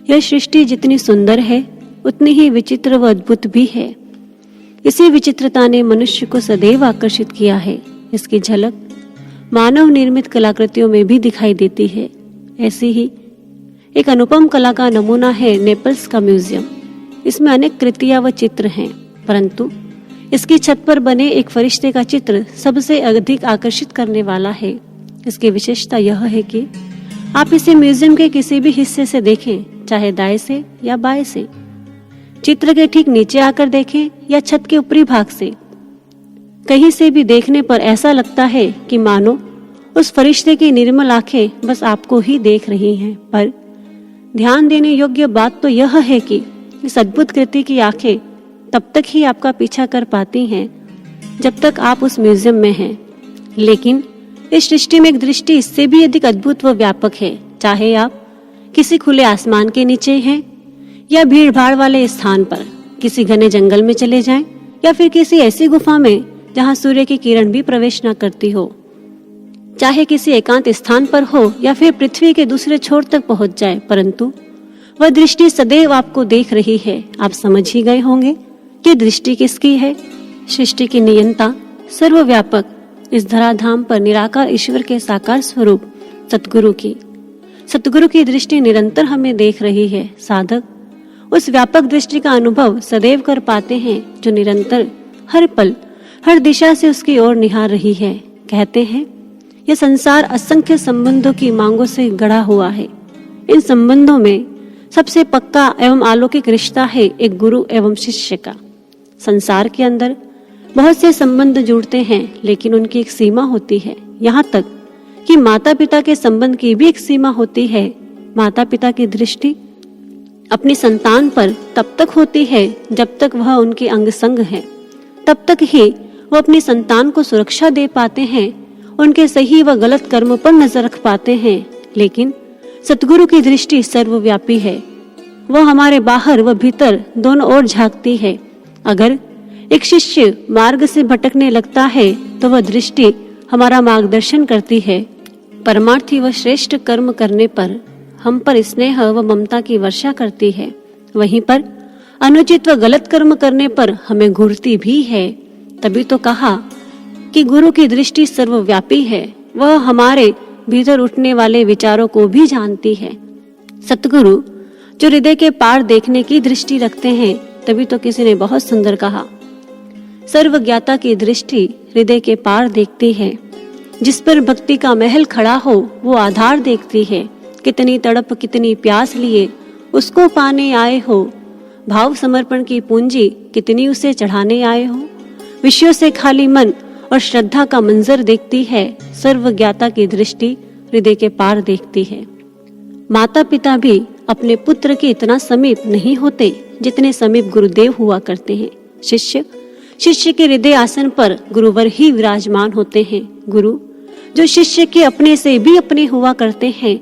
यह सृष्टि जितनी सुंदर है उतनी ही विचित्र व अद्भुत भी है। इसी विचित्रता ने मनुष्य को सदैव आकर्षित किया है। इसकी झलक मानव निर्मित कलाकृतियों में भी दिखाई देती है। ऐसी ही एक अनुपम कला का नमूना है नेपल्स का म्यूजियम। इसमें अनेक कृतियां व चित्र हैं, परंतु इसकी छत पर बने एक फरिश्ते का चित्र सबसे अधिक आकर्षित करने वाला है। इसकी विशेषता यह है कि आप इसे म्यूजियम के किसी भी हिस्से से देखें, चाहे दाएं से या बाएं से, चित्र के ठीक नीचे आकर देखें या छत के ऊपरी भाग से, कहीं से भी देखने पर ऐसा लगता है कि मानो उस फरिश्ते की निर्मल आंखें बस आपको ही देख रही हैं। पर ध्यान देने योग्य बात तो यह है कि इस अद्भुत कृति की आंखें तब तक ही आपका पीछा कर पाती हैं जब तक आप उस म्यूजियम में हैं। लेकिन इस सृष्टि में एक दृष्टि इससे भी अधिक अद्भुत व व्यापक है। चाहे आप किसी खुले आसमान के नीचे हैं या भीड़ भाड़ वाले स्थान पर, किसी घने जंगल में चले जाएं या फिर किसी ऐसी गुफा में जहां सूर्य की किरण भी प्रवेश न करती हो, चाहे किसी एकांत स्थान पर हो या फिर पृथ्वी के दूसरे छोर तक पहुंच जाए, परंतु वह दृष्टि सदैव आपको देख रही है। आप समझ ही गए होंगे कि दृष्टि किसकी है। सृष्टि की नियंता, सर्वव्यापक, इस धराधाम पर निराकार ईश्वर के साकार स्वरूप सतगुरु की दृष्टि निरंतर हमें देख रही है। साधक उस व्यापक दृष्टि का अनुभव सदैव कर पाते हैं जो निरंतर हर पल हर दिशा से उसकी ओर निहार रही है। कहते हैं यह संसार असंख्य संबंधों की मांगों से गढ़ा हुआ है। इन संबंधों में सबसे पक्का एवं अलौकिक रिश्ता है एक गुरु एवं शिष्य का। संसार के अंदर बहुत से संबंध जुड़ते हैं, लेकिन उनकी एक सीमा होती है। यहाँ तक कि माता पिता के संबंध की भी एक सीमा होती है। माता पिता की दृष्टि अपनी संतान पर तब तक होती है जब तक वह उनके अंग संग है। तब तक ही वह अपनी संतान को सुरक्षा दे पाते हैं, उनके सही व गलत कर्म पर नजर रख पाते हैं। लेकिन सतगुरु की दृष्टि सर्वव्यापी है। वह हमारे बाहर व भीतर दोनों ओर झांकती है। अगर एक शिष्य मार्ग से भटकने लगता है तो वह दृष्टि हमारा मार्गदर्शन करती है। परमार्थी व श्रेष्ठ कर्म करने पर हम पर स्नेह व ममता की वर्षा करती है। वहीं पर अनुचित व गलत कर्म करने पर हमें घूरती भी है। तभी तो कहा कि गुरु की दृष्टि सर्वव्यापी है। वह हमारे भीतर उठने वाले विचारों को भी जानती है। सतगुरु जो हृदय के पार देखने की दृष्टि रखते हैं, तभी तो किसी ने बहुत सुंदर कहा, सर्वज्ञाता की दृष्टि हृदय के पार देखती है। जिस पर भक्ति का महल खड़ा हो वो आधार देखती है। कितनी तड़प कितनी प्यास लिए उसको पाने आए हो, भाव समर्पण की पूंजी कितनी उसे चढ़ाने आए हो। विषयों से खाली मन और श्रद्धा का मंजर देखती है। सर्वज्ञाता की दृष्टि हृदय के पार देखती है। माता पिता भी अपने पुत्र के इतना समीप नहीं होते जितने समीप गुरुदेव हुआ करते हैं। शिष्य के हृदय आसन पर गुरुवर ही विराजमान होते हैं। गुरु जो शिष्य के अपने से भी अपने हुआ करते हैं,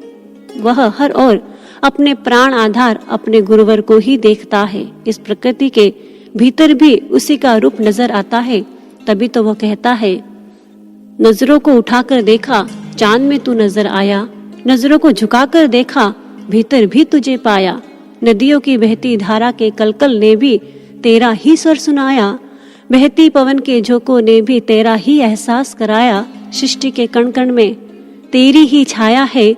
वह हर ओर अपने प्राण आधार अपने गुरुवर को ही देखता है। इस प्रकृति के भीतर भी उसी का रूप नजर आता है। तभी तो वह कहता है, नजरों को उठाकर देखा चांद में तू नजर आया, नजरों को झुकाकर देखा भीतर भी तुझे पाया। नदियों की बहती धारा के कलकल ने भी तेरा ही स्वर सुनाया, बहती पवन के झोंकों ने भी तेरा ही एहसास कराया। सृष्टि के कण कण में तेरी ही छाया है,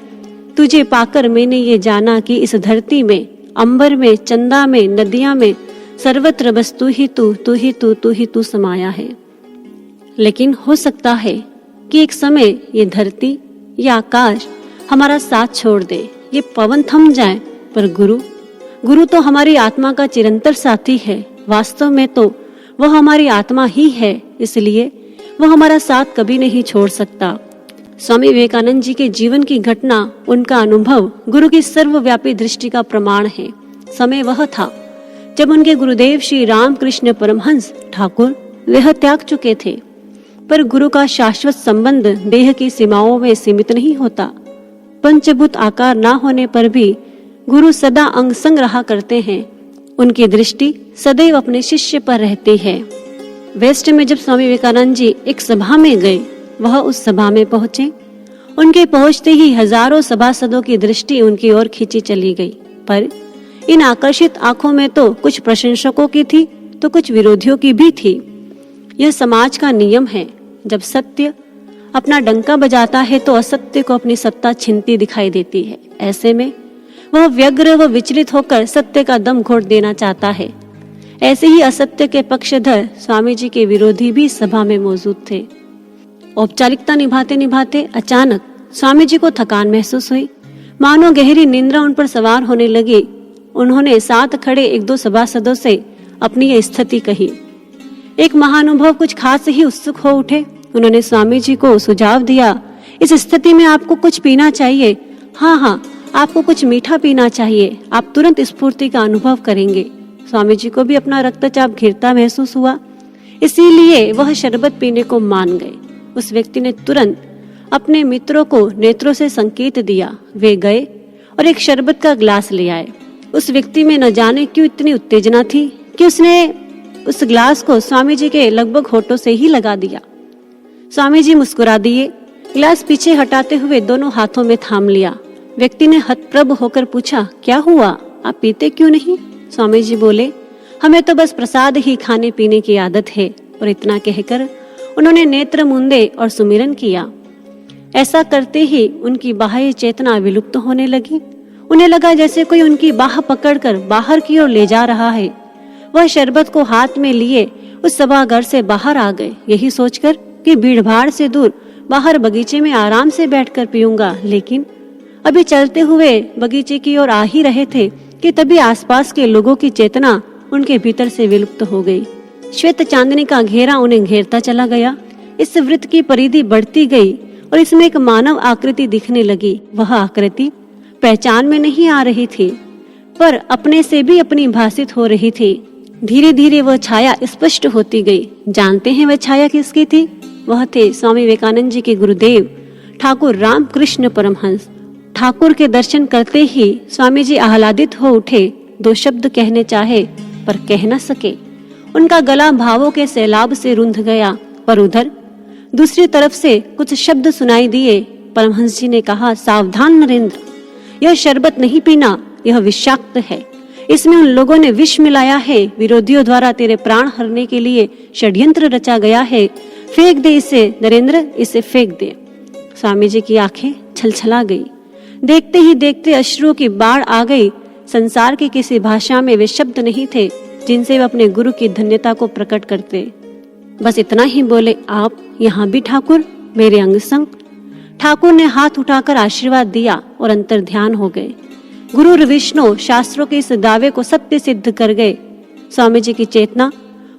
तुझे पाकर मैंने ये जाना कि इस धरती में, अंबर में, चंदा में, नदियां में, सर्वत्र बस तू ही तू समाया है। लेकिन हो सकता है कि एक समय ये धरती, ये आकाश हमारा साथ छोड़ दे, ये पवन थम जाए, पर गुरु तो हमारी आत्मा का चिरंतर साथी है। वास्तव में तो वह हमारी आत्मा ही है, इसलिए वह हमारा साथ कभी नहीं छोड़ सकता। स्वामी विवेकानंद जी के जीवन की घटना, उनका अनुभव गुरु की सर्वव्यापी दृष्टि का प्रमाण है। समय वह था जब उनके गुरुदेव श्री रामकृष्ण परमहंस ठाकुर देह त्याग चुके थे, पर गुरु का शाश्वत संबंध देह की सीमाओं में सीमित नहीं होता। पंचभूत आकार ना होने पर भी गुरु सदा अंग संग रहा करते हैं। उनकी दृष्टि सदैव अपने शिष्य पर रहती है। वेस्ट में जब स्वामी विवेकानंद जी एक सभा में गए, वह उस सभा में पहुंचे। उनके पहुंचते ही हजारों सभासदों की दृष्टि उनकी ओर खींची चली गई, पर इन आकर्षित आंखों में तो कुछ प्रशंसकों की थी तो कुछ विरोधियों की भी थी। यह समाज का नियम है, जब सत्य अपना डंका बजाता है तो असत्य को अपनी सत्ता छिनती दिखाई देती है। ऐसे में वह व्यग्र व विचलित होकर सत्य का दम घोट देना चाहता है। ऐसे ही असत्य के पक्षधर स्वामी जी के विरोधी भी सभा में मौजूद थे। औपचारिकता निभाते निभाते अचानक स्वामी जी को थकान महसूस हुई, मानो गहरी निंद्रा उन पर सवार होने लगी। उन्होंने साथ खड़े एक दो सभासदों से अपनी यह स्थिति कही। एक महानुभव कुछ खास ही उत्सुक हो उठे। उन्होंने स्वामी जी को सुझाव दिया, इस स्थिति में आपको कुछ पीना चाहिए। हाँ, आपको कुछ मीठा पीना चाहिए, आप तुरंत स्फूर्ति का अनुभव करेंगे। स्वामी जी को भी अपना रक्तचाप गिरता महसूस हुआ, इसीलिए वह शरबत पीने को मान गए। उस व्यक्ति ने तुरंत अपने मित्रों को नेत्रों से संकेत दिया। वे गए और एक शरबत का ग्लास ले आए। उस व्यक्ति में न जाने क्यों इतनी उत्तेजना थी कि उसने उस ग्लास को स्वामी जी के लगभग होठों से ही लगा दिया। स्वामी जी मुस्कुरा दिए, गिलास पीछे हटाते हुए दोनों हाथों में थाम लिया। व्यक्ति ने हतप्रभ होकर पूछा, क्या हुआ, आप पीते क्यों नहीं? स्वामी जी बोले, हमें तो बस प्रसाद ही खाने पीने की आदत है। और इतना कहकर उन्होंने नेत्र मूंदे और सुमिरन किया। ऐसा करते ही उनकी बाह्य चेतना विलुप्त होने लगी। उन्हें लगा जैसे कोई उनकी बाह पकड़कर बाहर की ओर ले जा रहा है। वह शरबत को हाथ में लिए उस सभागार से बाहर आ गए, यही सोचकर कि भीड़ भाड़ से दूर बाहर बगीचे में आराम से बैठकर पीऊंगा। लेकिन अभी चलते हुए बगीचे की ओर आ ही रहे थे कि तभी आसपास के लोगों की चेतना उनके भीतर से विलुप्त हो गई। श्वेत चांदनी का घेरा उन्हें घेरता चला गया। इस वृत्त की परिधि बढ़ती गई और इसमें एक मानव आकृति दिखने लगी। वह आकृति पहचान में नहीं आ रही थी, पर अपने से भी अपनी भाषित हो रही थी। धीरे धीरे वह छाया स्पष्ट होती गई। जानते हैं वह छाया किसकी थी? वह थे स्वामी विवेकानंद जी के गुरुदेव ठाकुर रामकृष्ण परमहंस। ठाकुर के दर्शन करते ही स्वामी जी आह्लादित हो उठे। दो शब्द कहने चाहे पर कह न सके। उनका गला भावों के सैलाब से रुंध गया। पर उधर दूसरी तरफ से कुछ शब्द सुनाई दिए। परमहंस जी ने कहा, सावधान नरेंद्र, यह शरबत नहीं पीना, यह विषाक्त है। इसमें उन लोगों ने विष मिलाया है। विरोधियों द्वारा तेरे प्राण हरने के लिए षड्यंत्र रचा गया है। फेंक दे इसे नरेंद्र, इसे फेंक दे। स्वामी जी की आंखें छलछला गई। देखते ही देखते अश्रुओं की बाढ़ आ गई। संसार की किसी भाषा में वे शब्द नहीं थे जिनसे वे अपने गुरु की धन्यता को प्रकट करते। बस इतना ही बोले, आप यहाँ भी ठाकुर, मेरे अंग संग। ठाकुर ने हाथ उठाकर आशीर्वाद दिया और अंतर ध्यान हो गए। गुरु विष्णु शास्त्रों के इस दावे को सत्य सिद्ध कर गए। स्वामी जी की चेतना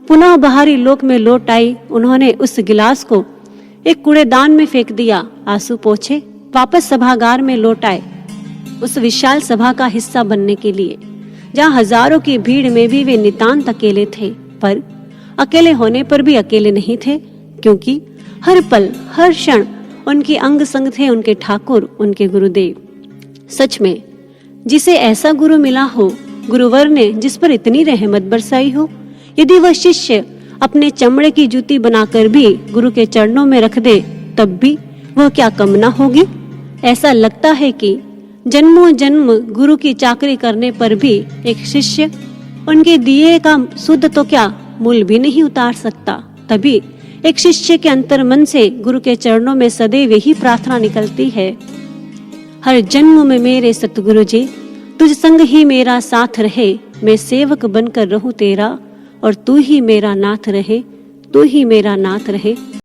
पुनः बाहरी लोक में लौट आई। उन्होंने उस गिलास को एक कूड़ेदान में फेंक दिया। आंसू पोंछे वापस सभागार में लौट आए, उस विशाल सभा का हिस्सा बनने के लिए, जहाँ हजारों की भीड़ में भी वे नितांत अकेले थे। पर अकेले होने पर भी अकेले नहीं थे, क्योंकि हर पल हर क्षण उनके अंग संग थे उनके ठाकुर, उनके गुरुदेव। सच में जिसे ऐसा गुरु मिला हो, गुरुवर ने जिस पर इतनी रहमत बरसाई हो, यदि वह शिष्य अपने चमड़े की जूती बनाकर भी गुरु के चरणों में रख दे, तब भी वह क्या कम न होगी। ऐसा लगता है कि जन्मों जन्म गुरु की चाकरी करने पर भी एक शिष्य उनके दिए का शुद्ध तो क्या मूल भी नहीं उतार सकता। तभी एक शिष्य के अंतर मन से गुरु के चरणों में सदैव यही प्रार्थना निकलती है, हर जन्म में मेरे सतगुरु जी तुझ संग ही मेरा साथ रहे। मैं सेवक बनकर रहूं तेरा और तू ही मेरा नाथ रहे, तू ही मेरा नाथ रहे।